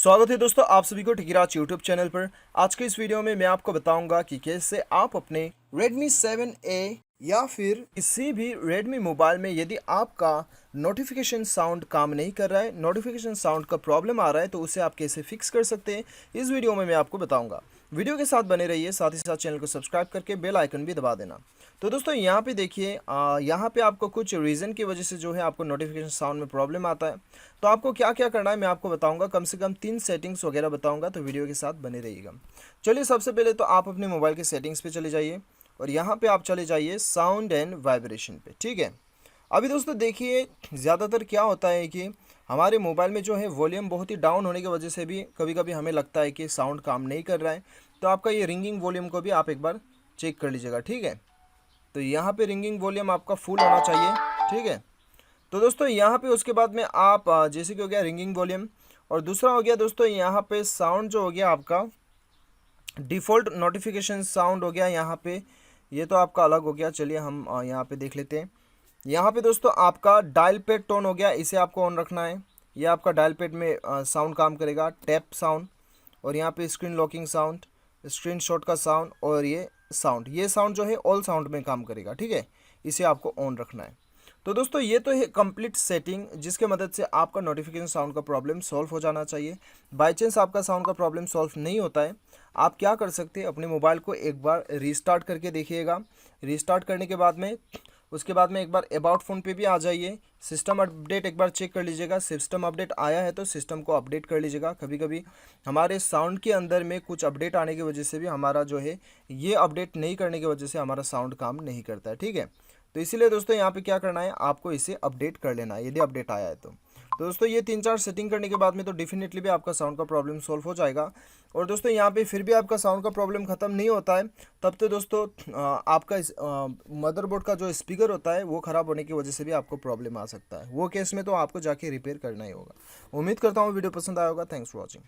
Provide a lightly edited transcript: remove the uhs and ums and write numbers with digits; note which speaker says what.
Speaker 1: स्वागत है दोस्तों आप सभी को टिकिराज यूट्यूब चैनल पर। आज के इस वीडियो में मैं आपको बताऊंगा कि कैसे आप अपने Redmi 7A या फिर किसी भी Redmi मोबाइल में यदि आपका नोटिफिकेशन साउंड काम नहीं कर रहा है, नोटिफिकेशन साउंड का प्रॉब्लम आ रहा है, तो उसे आप कैसे फिक्स कर सकते हैं इस वीडियो में मैं आपको बताऊंगा। वीडियो के साथ बने रहिए, साथ ही साथ चैनल को सब्सक्राइब करके बेल आइकन भी दबा देना। तो दोस्तों यहाँ पे देखिए, यहाँ पे आपको कुछ रीज़न की वजह से जो है आपको नोटिफिकेशन साउंड में प्रॉब्लम आता है। तो आपको क्या क्या करना है मैं आपको बताऊंगा, कम से कम 3 सेटिंग्स वगैरह बताऊंगा, तो वीडियो के साथ बने रहिएगा। चलिए सबसे पहले तो आप अपने मोबाइल के सेटिंग्स पे चले जाइए और यहाँ पे आप चले जाइए साउंड एंड वाइब्रेशन पे। ठीक है, अभी दोस्तों देखिए ज़्यादातर क्या होता है कि हमारे मोबाइल में जो है वॉल्यूम बहुत ही डाउन होने की वजह से भी कभी कभी हमें लगता है कि साउंड काम नहीं कर रहा है। तो आपका ये रिंगिंग वॉल्यूम को भी आप एक बार चेक कर लीजिएगा। ठीक है, तो यहाँ पे रिंगिंग वॉल्यूम आपका फुल होना चाहिए। ठीक है, तो दोस्तों यहाँ पे उसके बाद में आप जैसे कि हो गया रिंगिंग वॉल्यूम, और दूसरा हो गया दोस्तों यहाँ पे साउंड जो हो गया आपका डिफ़ॉल्ट नोटिफिकेशन साउंड हो गया यहाँ पे, ये तो आपका अलग हो गया। चलिए हम यहाँ पे देख लेते हैं। यहाँ पे दोस्तों आपका डायल पैड टोन हो गया, इसे आपको ऑन रखना है। ये आपका डायल पैड में साउंड काम करेगा, टैप साउंड, और यहाँ पे screen locking sound, screen shot का साउंड, और ये साउंड जो है ऑल साउंड में काम करेगा। ठीक है, इसे आपको ऑन रखना है। तो दोस्तों ये तो है कंप्लीट सेटिंग, जिसके मदद से आपका नोटिफिकेशन साउंड का प्रॉब्लम सॉल्व हो जाना चाहिए। बाय चांस आपका साउंड का प्रॉब्लम सॉल्व नहीं होता है, आप क्या कर सकते हैं, अपने मोबाइल को एक बार रीस्टार्ट करके देखिएगा। रीस्टार्ट करने के बाद में उसके बाद में एक बार अबाउट फ़ोन पे भी आ जाइए, सिस्टम अपडेट एक बार चेक कर लीजिएगा। सिस्टम अपडेट आया है तो सिस्टम को अपडेट कर लीजिएगा। कभी कभी हमारे साउंड के अंदर में कुछ अपडेट आने की वजह से भी हमारा जो है ये अपडेट नहीं करने की वजह से हमारा साउंड काम नहीं करता है। ठीक है, तो इसीलिए दोस्तों यहाँ पे क्या करना है, आपको इसे अपडेट कर लेना है यदि अपडेट आया है तो दोस्तों ये 3-4 सेटिंग करने के बाद में तो डेफिनेटली भी आपका साउंड का प्रॉब्लम सॉल्व हो जाएगा। और दोस्तों यहाँ पे फिर भी आपका साउंड का प्रॉब्लम ख़त्म नहीं होता है, तब तो दोस्तों आपका मदरबोर्ड का जो स्पीकर होता है वो ख़राब होने की वजह से भी आपको प्रॉब्लम आ सकता है। वो केस में तो आपको जाके रिपेयर करना ही होगा। उम्मीद करता हूँ वीडियो पसंद आया होगा। Thanks for watching.